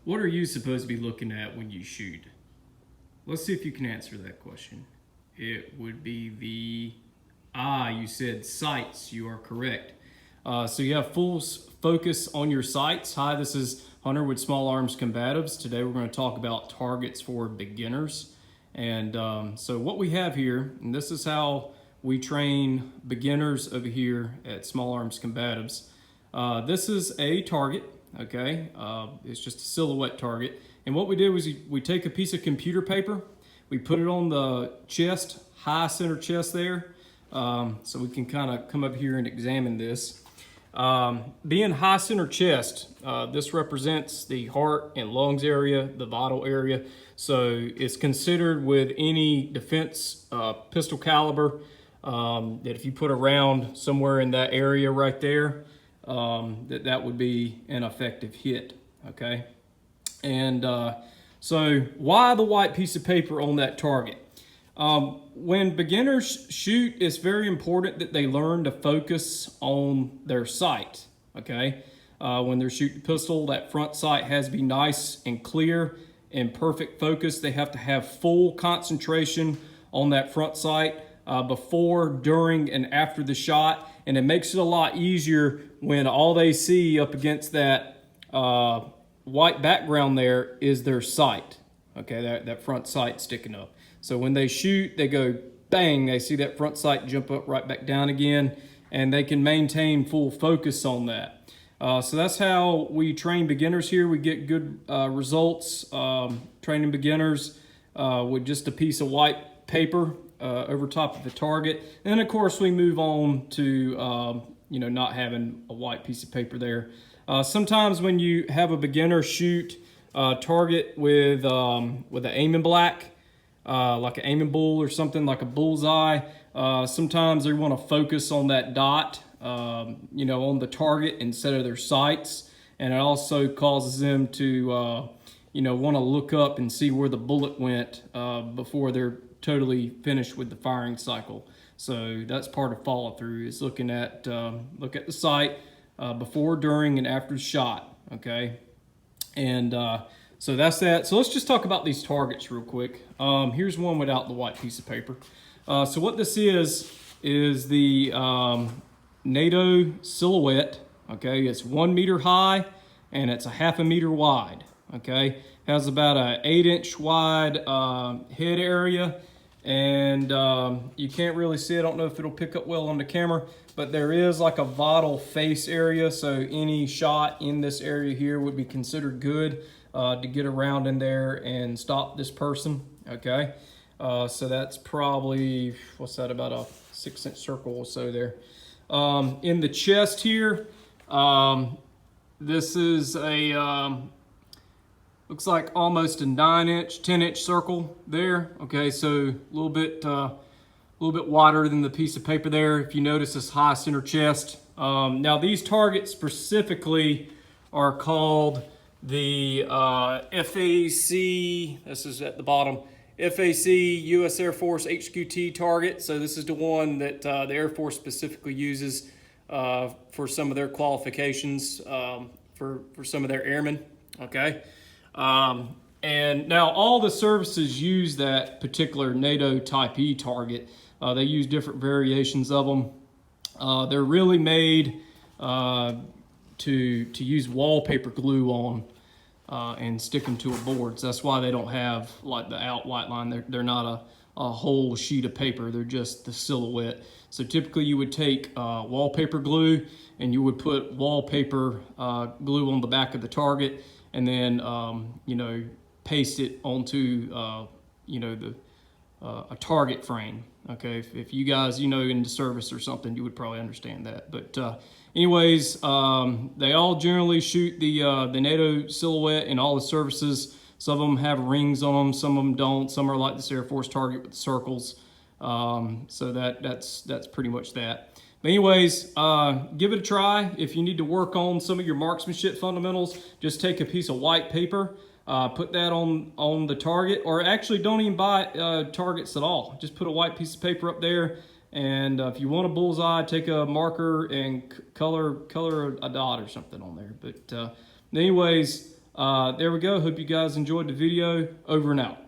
What are you supposed to be looking at when you shoot? Let's see if you can answer that question. It would be you said sights. You are correct. So you have full focus on your sights. Hi, this is Hunter with Small Arms Combatives. Today we're going to talk about targets for beginners. And so what we have here, and this is how we train beginners over here at Small Arms Combatives. This is a target, okay? It's just a silhouette target. And what we did was we take a piece of computer paper, we put it on the chest, high center chest there, so we can kind of come up here and examine this. Being high center chest, this represents the heart and lungs area, the vital area. So it's considered with any defense pistol caliber that if you put a round somewhere in that area right there, that would be an effective hit, okay? And so why the white piece of paper on that target? When beginners shoot, it's very important that they learn to focus on their sight, okay? When they're shooting pistol, that front sight has to be nice and clear and perfect focus. They have to have full concentration on that front sight before, during, and after the shot. And it makes it a lot easier when all they see up against that white background there is their sight, okay? That front sight sticking up. So when they shoot, they go bang, they see that front sight jump up right back down again, and they can maintain full focus on that. So that's how we train beginners here. We get good results training beginners with just a piece of white paper over top of the target. And then of course we move on to not having a white piece of paper there. Sometimes when you have a beginner shoot target with an aiming black, like an aiming bull or something like a bullseye, sometimes they want to focus on that dot, on the target instead of their sights. And it also causes them to, want to look up and see where the bullet went before they're totally finished with the firing cycle. So that's part of follow through, is look at the sight before, during, and after the shot, okay? And so that's that. So let's just talk about these targets real quick. Here's one without the white piece of paper. So what this is the NATO silhouette, okay? It's 1 meter high and it's a 1/2 meter wide, okay? Has about a 8-inch wide head area, and you can't really see. I don't know if it'll pick up well on the camera, but there is like a vital face area, so any shot in this area here would be considered good to get around in there and stop this person, okay? So that's probably, about a 6-inch circle or so there. In the chest here, this is a looks like almost a 9-inch, 10-inch circle there. Okay, so a little bit wider than the piece of paper there. If you notice this high center chest. Now these targets specifically are called the FAC. This is at the bottom. FAC U.S. Air Force HQT target. So this is the one that the Air Force specifically uses for some of their qualifications for some of their airmen. Okay. And now all the services use that particular NATO Type E target. They use different variations of them. They're really made to use wallpaper glue on and stick them to a board. So that's why they don't have like the out white line. They're not a whole sheet of paper. They're just the silhouette. So typically you would take wallpaper glue and you would put wallpaper glue on the back of the target, and then paste it onto a target frame. Okay, if you guys in the service or something, you would probably understand that. But anyways, they all generally shoot the NATO silhouette in all the services. Some of them have rings on them, some of them don't. Some are like this Air Force target with circles. So that's pretty much that. But anyways, give it a try. If you need to work on some of your marksmanship fundamentals, just take a piece of white paper, put that on the target, or actually don't even buy targets at all. Just put a white piece of paper up there, and if you want a bullseye, take a marker and color a dot or something on there. But anyways, There we go. Hope you guys enjoyed the video. Over and out.